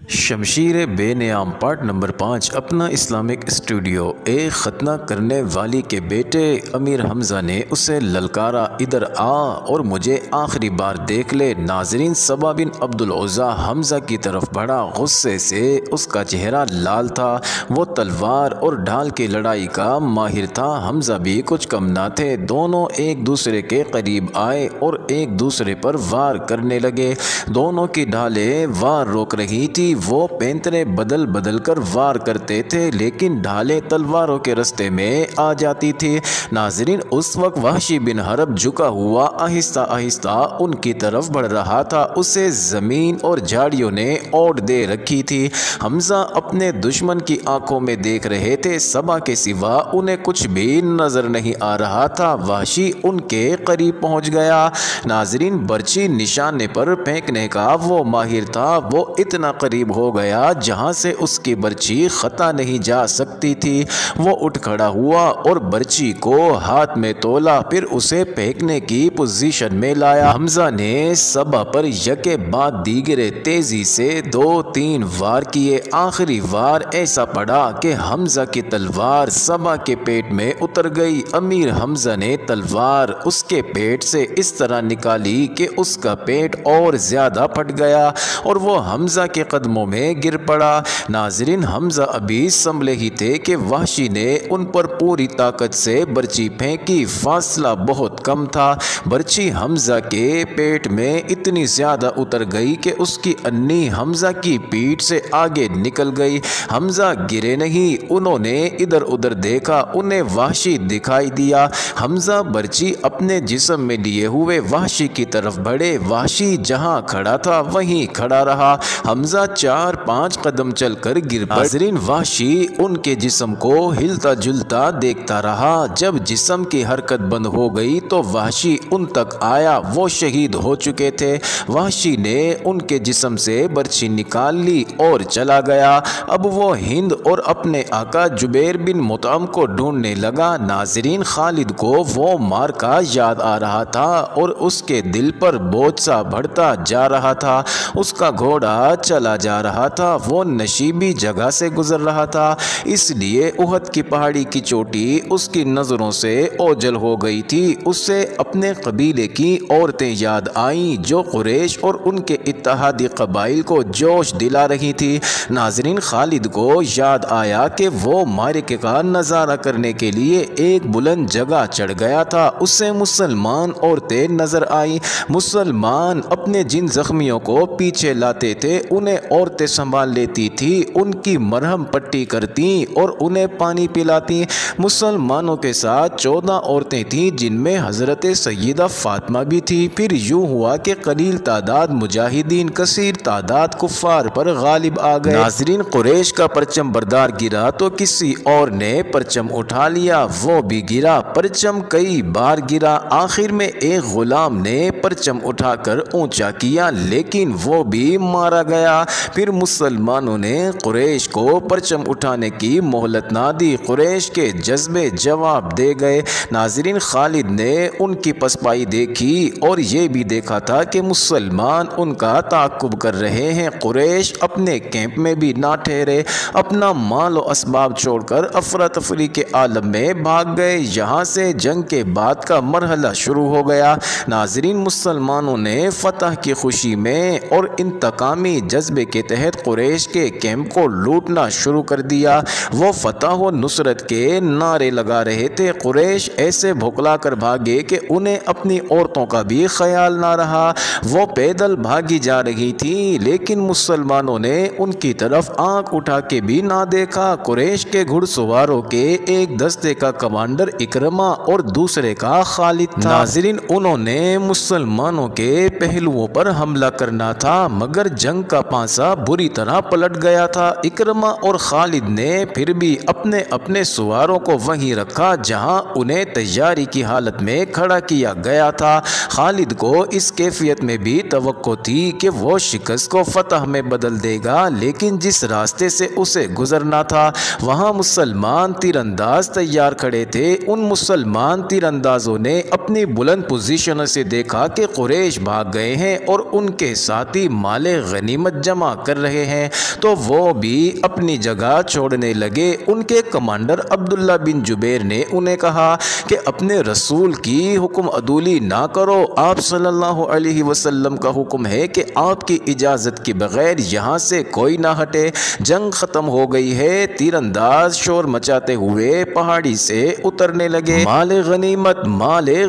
شمشیر بے نیام part number 5 اپنا Islamic studio. ایک ختنہ کرنے والی کے بیٹے امیر حمزہ نے اسے للکارا، ادھر آ اور مجھے آخری بار دیکھ لے۔ ناظرین، صبا بن عبدالعزیٰ حمزہ کی طرف بڑھا، غصے سے اس کا چہرہ لال تھا۔ وہ تلوار اور ڈھال کی لڑائی کا ماہر تھا، حمزہ بھی کچھ کم نہ تھے۔ دونوں ایک دوسرے کے قریب آئے اور ایک دوسرے پر وار کرنے لگے۔ دونوں کی ڈھالیں وار روک رہی تھی۔ وہ پینترے بدل بدل کر وار کرتے تھے، لیکن ڈھالیں تلواروں کے رستے میں آ جاتی تھی۔ ناظرین، اس وقت وحشی بن حرب جھکا ہوا آہستہ آہستہ ان کی طرف بڑھ رہا تھا۔ اسے زمین اور جھاڑیوں نے اوڑھ دے رکھی تھی۔ حمزہ اپنے دشمن کی آنکھوں میں دیکھ رہے تھے، صبا کے سوا انہیں کچھ بھی نظر نہیں آ رہا تھا۔ وحشی ان کے قریب پہنچ گیا۔ ناظرین، برچی نشانے پر پھینکنے کا وہ ماہر تھا۔ وہ اتنا قریب ہو گیا جہاں سے اس کی برچی خطا نہیں جا سکتی تھی۔ وہ اٹھ کھڑا ہوا اور برچی کو ہاتھ میں تولا، پھر اسے پھینکنے کی پوزیشن میں لایا۔ حمزہ نے صبا پر یکے بعد دیگرے تیزی سے 2-3 وار کیے۔ آخری وار ایسا پڑا کہ حمزہ کی تلوار صبا کے پیٹ میں اتر گئی۔ امیر حمزہ نے تلوار اس کے پیٹ سے اس طرح نکالی کہ اس کا پیٹ اور زیادہ پھٹ گیا اور وہ حمزہ کے قدموں میں گر پڑا۔ ناظرین، حمزہ ابھی سنبھلے ہی تھے کہ وحشی نے ان پر پوری طاقت سے برچی پھینکی۔ فاصلہ بہت کم تھا۔ برچی حمزہ کے پیٹ میں اتنی زیادہ اتر گئی کہ اس کی انی حمزہ کی پیٹھ سے آگے نکل گئی۔ حمزہ گرے نہیں۔ انہوں نے ادھر ادھر دیکھا، انہیں وحشی دکھائی دیا۔ حمزہ برچی اپنے جسم میں لیے ہوئے وحشی کی طرف بڑھے۔ وحشی جہاں کھڑا تھا وہیں کھڑا رہا۔ حمزہ 4-5 قدم چل کر گر پڑا۔ ناظرین، وحشی ان کے جسم کو ہلتا جلتا دیکھتا رہا۔ جب جسم کی حرکت بند ہو گئی تو وحشی ان تک آیا۔ وہ شہید ہو چکے تھے۔ وحشی نے ان کے جسم سے برچی نکال لی اور چلا گیا۔ اب وہ ہند اور اپنے آقا جبیر بن مطعم کو ڈھونڈنے لگا۔ ناظرین، خالد کو وہ معرکہ یاد آ رہا تھا اور اس کے دل پر بوجھ سا بڑھتا جا رہا تھا۔ اس کا گھوڑا چلا جا رہا تھا، وہ نشیبی جگہ سے گزر رہا تھا، اس لیے احد کی پہاڑی کی چوٹی اس کی نظروں سے اوجھل ہو گئی تھی۔ اسے اپنے قبیلے کی عورتیں یاد آئیں جو قریش اور ان کے اتحادی قبائل کو جوش دلا رہی تھی۔ ناظرین، خالد کو یاد آیا کہ وہ معرکے کا نظارہ کرنے کے لیے ایک بلند جگہ چڑھ گیا تھا۔ اسے مسلمان عورتیں نظر آئیں۔ مسلمان اپنے جن زخمیوں کو پیچھے لاتے تھے انہیں عورتیں سنبھال لیتی تھی، ان کی مرہم پٹی کرتی اور انہیں پانی پلاتی۔ مسلمانوں کے ساتھ 14 عورتیں تھیں جن میں حضرت سیدہ فاطمہ بھی تھی۔ پھر یوں ہوا کہ قلیل تعداد مجاہدین کثیر تعداد کفار پر غالب آ گئے۔ ناظرین، قریش کا پرچم بردار گرا تو کسی اور نے پرچم اٹھا لیا، وہ بھی گرا۔ پرچم کئی بار گرا، آخر میں ایک غلام نے پرچم اٹھا کر اونچا کیا، لیکن وہ بھی مارا گیا۔ پھر مسلمانوں نے قریش کو پرچم اٹھانے کی مہلت نہ دی۔ قریش کے جذبے جواب دے گئے۔ ناظرین، خالد نے ان کی پسپائی دیکھی اور یہ بھی دیکھا تھا کہ مسلمان ان کا تعاقب کر رہے ہیں۔ قریش اپنے کیمپ میں بھی نہ ٹھہرے، اپنا مال و اسباب چھوڑ کر افراتفری کے عالم میں بھاگ گئے۔ یہاں سے جنگ کے بعد کا مرحلہ شروع ہو گیا۔ ناظرین، مسلمانوں نے فتح کی خوشی میں اور انتقامی جذبے کے تحت قریش کے کیمپ کو لوٹنا شروع کر دیا۔ وہ فتح و نصرت کے نعرے لگا رہے تھے۔ قریش ایسے بھوکلا کر بھاگے کہ انہیں اپنی عورتوں کا بھی خیال نہ رہا۔ وہ پیدل بھاگی جا رہی تھی، لیکن مسلمانوں نے ان کی طرف آنکھ اٹھا کے بھی نہ دیکھا۔ قریش کے گھڑ سواروں کے ایک دستے کا کمانڈر اکرمہ اور دوسرے کا خالد تھا۔ ناظرین، انہوں نے مسلمانوں کے پہلوؤں پر حملہ کرنا تھا، مگر جنگ کا پانسا بری طرح پلٹ گیا تھا۔ اکرمہ اور خالد نے پھر بھی اپنے اپنے سواروں کو وہیں رکھا جہاں انہیں تیاری کی حالت میں کھڑا کیا گیا تھا۔ خالد کو اس کیفیت میں بھی توقع تھی کہ وہ شکست کو فتح میں بدل دے گا، لیکن جس راستے سے اسے گزرنا تھا وہاں مسلمان تیر انداز تیار کھڑے تھے۔ ان مسلمان تیر اندازوں نے اپنی بلند پوزیشن سے دیکھا کہ قریش بھاگ گئے ہیں اور ان کے ساتھی مال غنیمت جمع کر رہے ہیں تو وہ بھی اپنی جگہ چھوڑنے لگے۔ ان کے کمانڈر عبداللہ بن جبیر نے انہیں کہا کہ اپنے رسول کی حکم عدولی نہ کرو، آپ صلی اللہ علیہ وسلم کا حکم ہے کہ آپ کی اجازت کے بغیر یہاں سے کوئی نہ ہٹے، جنگ ختم ہو گئی ہے۔ تیر انداز شور مچاتے ہوئے پہاڑی سے اترنے لگے۔ مال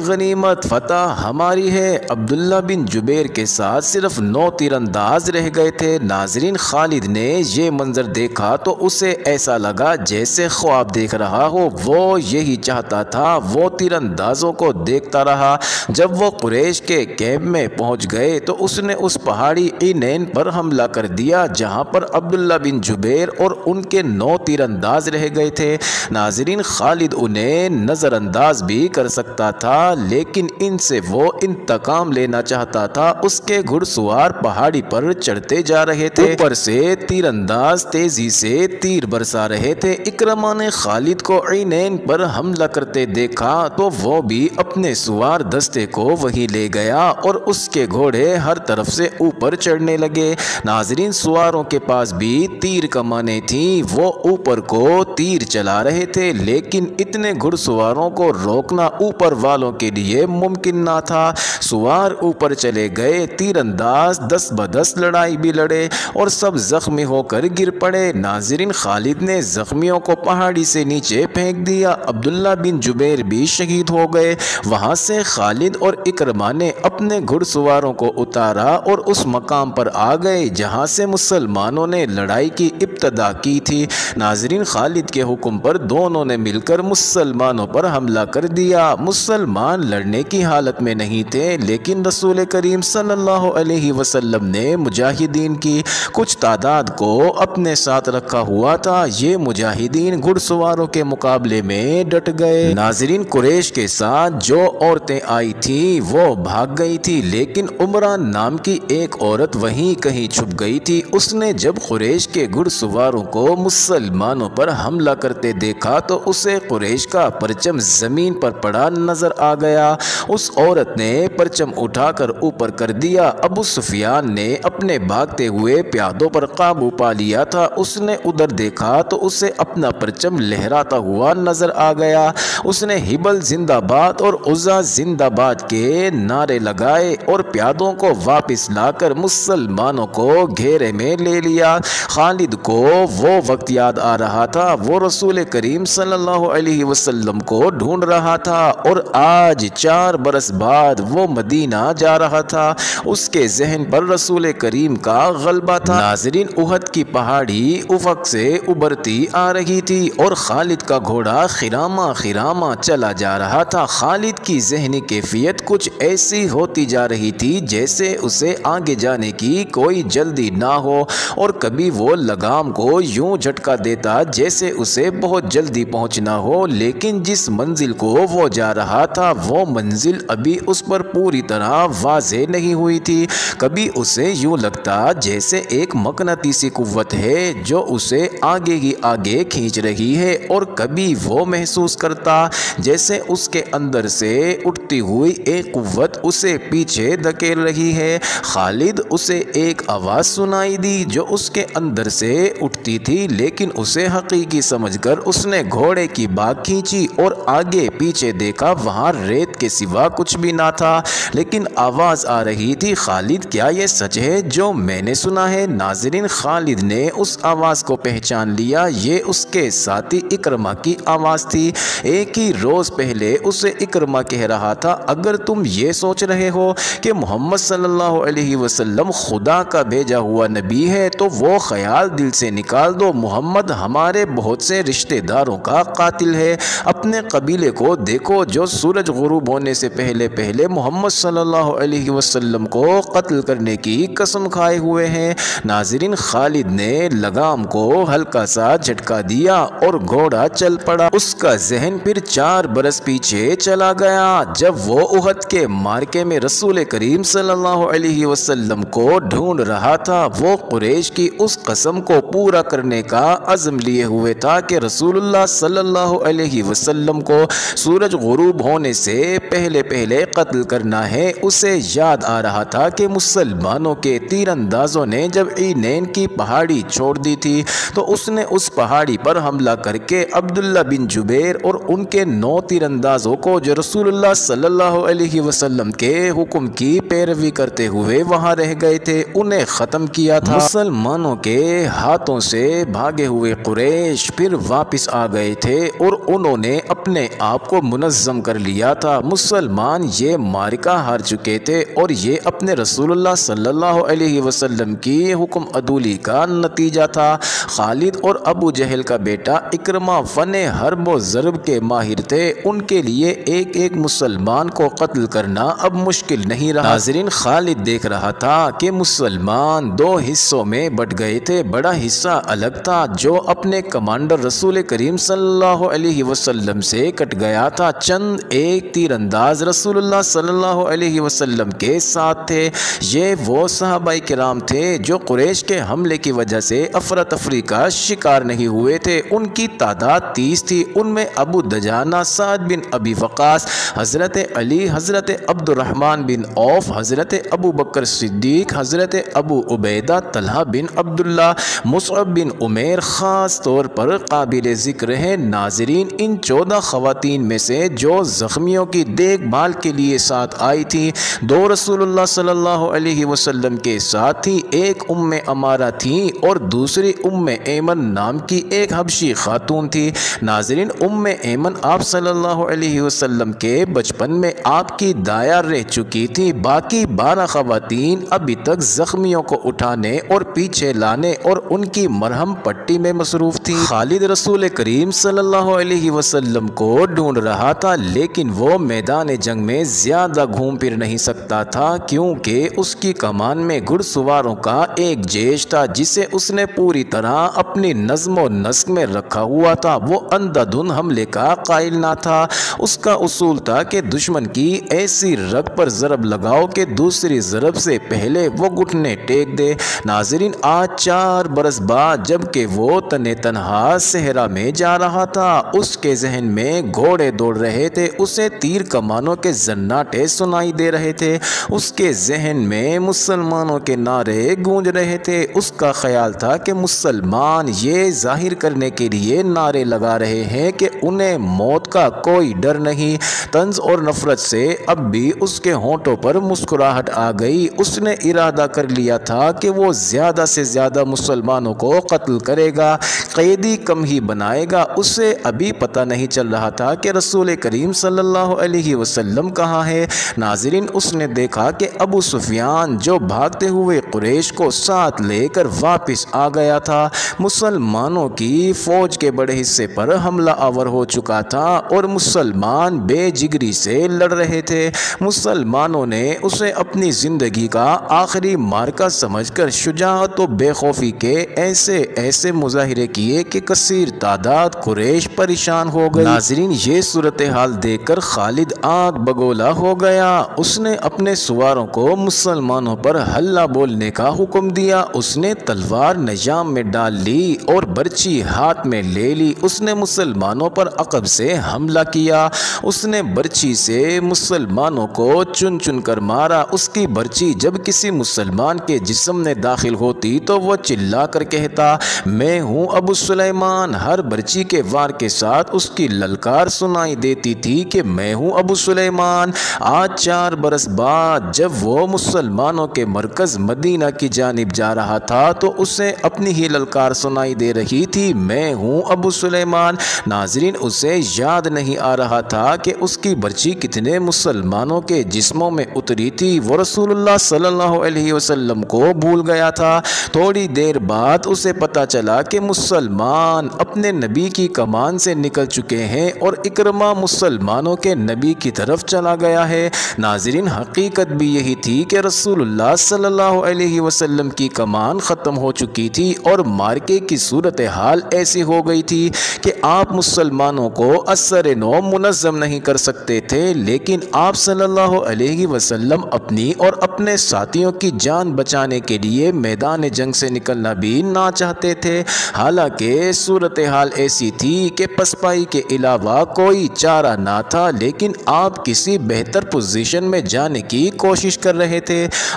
غنیمت فتح ہماری ہے۔ عبداللہ بن جبیر کے ساتھ صرف 9 تیر انداز رہ گئے تھے۔ ناظرین، خالد نے یہ منظر دیکھا تو اسے ایسا لگا جیسے خواب دیکھ رہا ہو۔ وہ یہی چاہتا تھا، وہ تیر اندازوں کو دیکھتا رہا۔ جب وہ قریش کے کیمپ میں پہنچ گئے تو اس نے اس پہاڑی عینین پر حملہ کر دیا جہاں پر عبداللہ بن جبیر اور ان کے 9 تیر انداز رہ گئے تھے۔ ناظرین، خالد انہیں نظر انداز بھی کر سکتا تھا لیکن ان سے وہ انتقام لینا چاہتا تھا۔ اس کے گھڑ سوار پہاڑی پر چڑھتے جا رہے تھے، اوپر سے تیر انداز تیزی سے تیر برسا رہے تھے۔ اکرمہ نے خالد کو عینین پر حملہ کرتے دیکھا تو وہ بھی اپنے سوار دستے کو وہیں لے گیا اور اس کے گھوڑے ہر طرف سے اوپر چڑھنے لگے۔ ناظرین، سواروں کے پاس بھی تیر کمانیں تھیں، وہ اوپر کو تیر چلا رہے تھے لیکن اتنے گھڑ سواروں کو روکنا اوپر والوں کے لیے ممکن نہ تھا۔ سوار اوپر چلے گئے، تیر انداز 10 بدس لڑائی بھی لڑے اور سب زخمی ہو کر گر پڑے۔ ناظرین، خالد نے زخمیوں کو پہاڑی سے نیچے پھینک دیا۔ عبداللہ بن جبیر بھی شہید ہو گئے۔ وہاں سے خالد اور اکرمہ نے اپنے گھڑ سواروں کو اتارا اور اس مقام پر آ گئے جہاں سے مسلمانوں نے لڑائی کی ابتدا کی تھی۔ ناظرین، خالد کے حکم پر دونوں نے مل کر مسلمانوں پر حملہ کر دیا۔ مسلمان لڑنے کی حالت میں نہیں تھے لیکن رسول کریم صلی اللہ علیہ وسلم نے مجاہدین کی کچھ تعداد کو اپنے ساتھ رکھا ہوا تھا۔ یہ مجاہدین گھڑ سواروں کے مقابلے میں ڈٹ گئے۔ ناظرین، قریش کے ساتھ جو عورتیں آئی تھیں وہ بھاگ گئی تھی لیکن عمران نام کی ایک عورت وہیں کہیں چھپ گئی تھی۔ اس نے جب قریش کے گھڑ سواروں کو مسلمانوں پر حملہ کرتے دیکھا تو اسے قریش کا پرچم زمین پر پڑا نظر آ گیا۔ اس عورت نے پرچم اٹھا کر اوپر کر دیا۔ ابو سفیان نے اپنے بھاگتے ہوئے پیادوں پر قابو پا لیا تھا۔ اس نے ادھر دیکھا تو اسے اپنا پرچم لہراتا ہوا نظر آ گیا۔ اس نے ہبل زندہ باد اور عزا زندہ باد کے نعرے لگائے اور پیادوں کو واپس لا کر مسلمانوں کو گھیرے میں لے لیا۔ خالد کو وہ وقت یاد آ رہا تھا، وہ رسول کریم صلی اللہ علیہ وسلم کو ڈھونڈ رہا تھا اور آج 4 برس بعد وہ مدینہ جا رہا تھا۔ اس کے ذہن پر رسول کریم کا غلبہ تھا۔ ناظرین، احد کی پہاڑی افق سے ابھرتی آ رہی تھی اور خالد کا گھوڑا خرامہ خرامہ چلا جا رہا تھا۔ خالد کی ذہنی کیفیت کچھ ایسی ہوتی جا رہی تھی جیسے اسے آگے جانے کی کوئی جلدی نہ ہو اور کبھی وہ لگام کو یوں جھٹکا دیتا جیسے اسے بہت جلدی پہنچنا ہو، لیکن جس منزل کو وہ جا رہا تھا وہ منزل ابھی اس پر پوری طرح واضح نہیں ہوئی تھی۔ کبھی اسے یوں لگتا جیسے ایک مقناطیسی قوت ہے جو اسے آگے ہی آگے کھینچ رہی ہے اور کبھی وہ محسوس کرتا جیسے اس کے اندر سے اٹھتی ہوئی ایک قوت اسے پیچھے دھکیل رہی ہے۔ خالد، اسے ایک آواز سنائی دی جو اس کے اندر سے اٹھتی تھی لیکن اسے حقیقی سمجھ کر اس نے گھوڑے کی باگ کھینچی اور آگے پیچھے دیکھا، وہاں ریت کے سوا کچھ بھی نہ تھا لیکن آواز آ رہی تھی، خالد کیا یہ سچ ہے جو میں نے سنا ہے؟ ناظرین، خالد نے اس آواز کو پہچان لیا، یہ اس کے ساتھی اکرمہ کی آواز تھی۔ ایک ہی روز پہلے اسے اکرمہ کہہ رہا تھا، اگر تم یہ سوچ رہے ہو کہ محمد صلی اللہ علیہ وسلم خدا کا بھیجا ہوا نبی ہے تو وہ خیال دل سے نکال دو، محمد ہمارے بہت سے رشتہ داروں کا قاتل ہے۔ اپنے قبیلے کو دیکھو جو سورج غروب ہونے سے پہلے پہلے محمد صلی اللہ علیہ وسلم کو قتل کرنے کی قسم کھائے ہوئے ہیں۔ ناظرین، خالد نے لگام کو ہلکا سا جھٹکا دیا اور گھوڑا چل پڑا۔ اس کا ذہن پھر 4 برس پیچھے چلا گیا جب وہ احد کے مارکے میں رسول کریم صلی اللہ علیہ وسلم کو ڈھونڈ رہا تھا۔ وہ قریش کی اس قسم کو پورا کرنے کا عزم لیے ہوئے تھا کہ رسول اللہ صلی اللہ علیہ وسلم کو سورج غروب ہونے سے پہلے پہلے قتل کرنا ہے۔ اسے یاد آ رہا تھا کہ مسلمانوں کے تیر اندازوں نے نے جب اینین کی پہاڑی چھوڑ دی تھی تو اس نے اس پہاڑی پر حملہ کر کے عبداللہ بن جبیر اور ان کے 9 تیر اندازوں کو جو رسول اللہ صلی اللہ علیہ وسلم کے حکم کی پیروی کرتے ہوئے وہاں رہ گئے تھے انہیں ختم کیا تھا۔ مسلمانوں کے ہاتھوں سے بھاگے ہوئے قریش پھر واپس آ گئے تھے اور انہوں نے اپنے آپ کو منظم کر لیا تھا۔ مسلمان یہ معرکہ ہار چکے تھے اور یہ اپنے رسول اللہ صلی اللہ علیہ وسلم کی حکم عدولی کا نتیجہ تھا۔ خالد اور ابو جہل کا بیٹا اکرمہ فن حرب و ضرب کے ماہر تھے، ان کے لیے ایک ایک مسلمان کو قتل کرنا اب مشکل نہیں رہا۔ ناظرین، خالد دیکھ رہا تھا کہ مسلمان 2 حصوں میں بٹ گئے تھے، بڑا حصہ الگ تھا جو اپنے کمانڈر رسول کریم صلی اللہ علیہ وسلم سے کٹ گیا تھا، چند ایک تیر انداز رسول اللہ صلی اللہ علیہ وسلم کے ساتھ تھے۔ یہ وہ صحابہ کرام تھے جو قریش کے حملے کی وجہ سے افراتفری کا شکار نہیں ہوئے تھے، ان کی تعداد 30 تھی، ان میں ابو دجانہ، سعد بن ابی وقاص، حضرت علی، حضرت عبد الرحمن بن عوف، حضرت ابو بکر صدیق، حضرت ابو عبیدہ، طلحہ بن عبداللہ، مصعب بن عمیر خاص طور پر قابل ذکر ہیں۔ ناظرین، ان 14 خواتین میں سے جو زخمیوں کی دیکھ بھال کے لیے ساتھ آئی تھی، 2 رسول اللہ صلی اللہ علیہ وسلم کے ساتھ تھی، ایک ام امارہ تھی اور دوسری ام ایمن نام کی ایک حبشی خاتون تھی۔ ناظرین، ام ایمن آپ صلی اللہ علیہ وسلم کے بچپن میں آپ کی دائر رہ چکی تھی، باقی 12 خواتین ابھی تک زخمیوں کو اٹھانے اور پیچھے لانے اور ان کی مرہم پٹی میں مصروف تھی۔ خالد رسول کریم صلی اللہ علیہ وسلم کو ڈھونڈ رہا تھا، لیکن وہ میدان جنگ میں زیادہ گھوم پھر نہیں سکتا تھا کیونکہ اس کی کمان میں گھڑ سواروں کا ایک جیش تھا جسے اس نے پوری طرح اپنی نظم و نسق میں رکھا ہوا تھا۔ وہ اندھا دھند حملے کا قائل نہ تھا، اس کا اصول تھا کہ دشمن کی ایسی رگ پر ضرب لگاؤ کہ دوسری ضرب سے پہلے وہ گھٹنے ٹیک دے۔ ناظرین، آج 4 برس بعد جب کہ وہ تنے تنہا صحرا میں جا رہا تھا، اس کے ذہن میں گھوڑے دوڑ رہے تھے، اسے تیر کمانوں کے زناٹے سنائی دے رہے تھے، اس کے ذہن میں مسلمانوں کے نعرے گونج رہے تھے۔ اس کا خیال تھا کہ مسلمان یہ ظاہر کرنے کے لیے نعرے لگا رہے ہیں کہ انہیں موت کا کوئی ڈر نہیں۔ طنز اور نفرت سے اب بھی اس کے ہونٹوں پر مسکراہٹ آ گئی۔ اس نے ارادہ کر لیا تھا کہ وہ زیادہ سے زیادہ مسلمانوں کو قتل کرے گا، قیدی کم ہی بنائے گا۔ اسے ابھی پتہ نہیں چل رہا تھا کہ رسول کریم صلی اللہ علیہ وسلم کہاں ہے۔ ناظرین، اس نے دیکھا کہ ابو سفیان جو بھاگتے ہوئے قریش کو ساتھ لے کر واپس آ گیا تھا، مسلمانوں کی فوج کے بڑے حصے پر حملہ آور ہو چکا تھا اور مسلمان بے جگری سے لڑ رہے تھے۔ مسلمانوں نے اسے اپنی زندگی کا آخری مارکہ سمجھ کر شجاعت و بے خوفی کے ایسے مظاہرے کیے کہ کثیر تعداد قریش پریشان ہو گئی۔ ناظرین، یہ صورتحال دیکھ کر خالد آگ بگولا ہو گیا۔ اس نے اپنے سواروں کو مسلمانوں پر ہلہ بولنے کا حکم دیا۔ اس نے تلوار نیام میں ڈال لی اور برچی ہاتھ میں لے لی۔ اس نے مسلمانوں پر عقب سے حملہ کیا۔ اس نے برچی سے مسلمانوں کو چن چن کر مارا۔ اس کی برچی جب کسی مسلمان کے جسم میں داخل ہوتی تو وہ چلا کر کہتا، میں ہوں ابو سلیمان۔ ہر برچی کے وار کے ساتھ اس کی للکار سنائی دیتی تھی کہ میں ہوں ابو سلیمان۔ آج 4 برس بعد جب وہ مسلمانوں کے مرکز مدینہ کی جانب جا رہا تھا تو اسے اپنی ہی للکار سنائی دے رہی تھی، میں ہوں ابو سلیمان۔ ناظرین، اسے یاد نہیں آ رہا تھا کہ اس کی برچی کتنے مسلمانوں کے جسموں میں اتری تھی۔ وہ رسول اللہ صلی اللہ علیہ وسلم کو بھول گیا تھا۔ تھوڑی دیر بعد اسے پتا چلا کہ مسلمان اپنے نبی کی کمان سے نکل چکے ہیں اور اکرمہ مسلمانوں کے نبی کی طرف چلا گیا ہے۔ ناظرین، حقیقت بھی یہی تھی کہ رسول اللہ صلی اللہ علیہ وسلم کی کمان ختم ہو چکی تھی اور مارکے کی صورتحال ایسی ہو گئی تھی کہ آپ مسلمانوں کو اثر نو منظم نہیں کر سکتے تھے، لیکن آپ صلی اللہ علیہ وسلم اپنی اور اپنے ساتھیوں کی جان بچانے کے لیے میدان جنگ سے نکلنا بھی نہ چاہتے تھے۔ حالانکہ صورتحال ایسی تھی کہ پسپائی کے علاوہ کوئی چارہ نہ تھا، لیکن آپ کسی بہتر پوزیشن میں جانے کی کوشش کر رہے تھے۔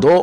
2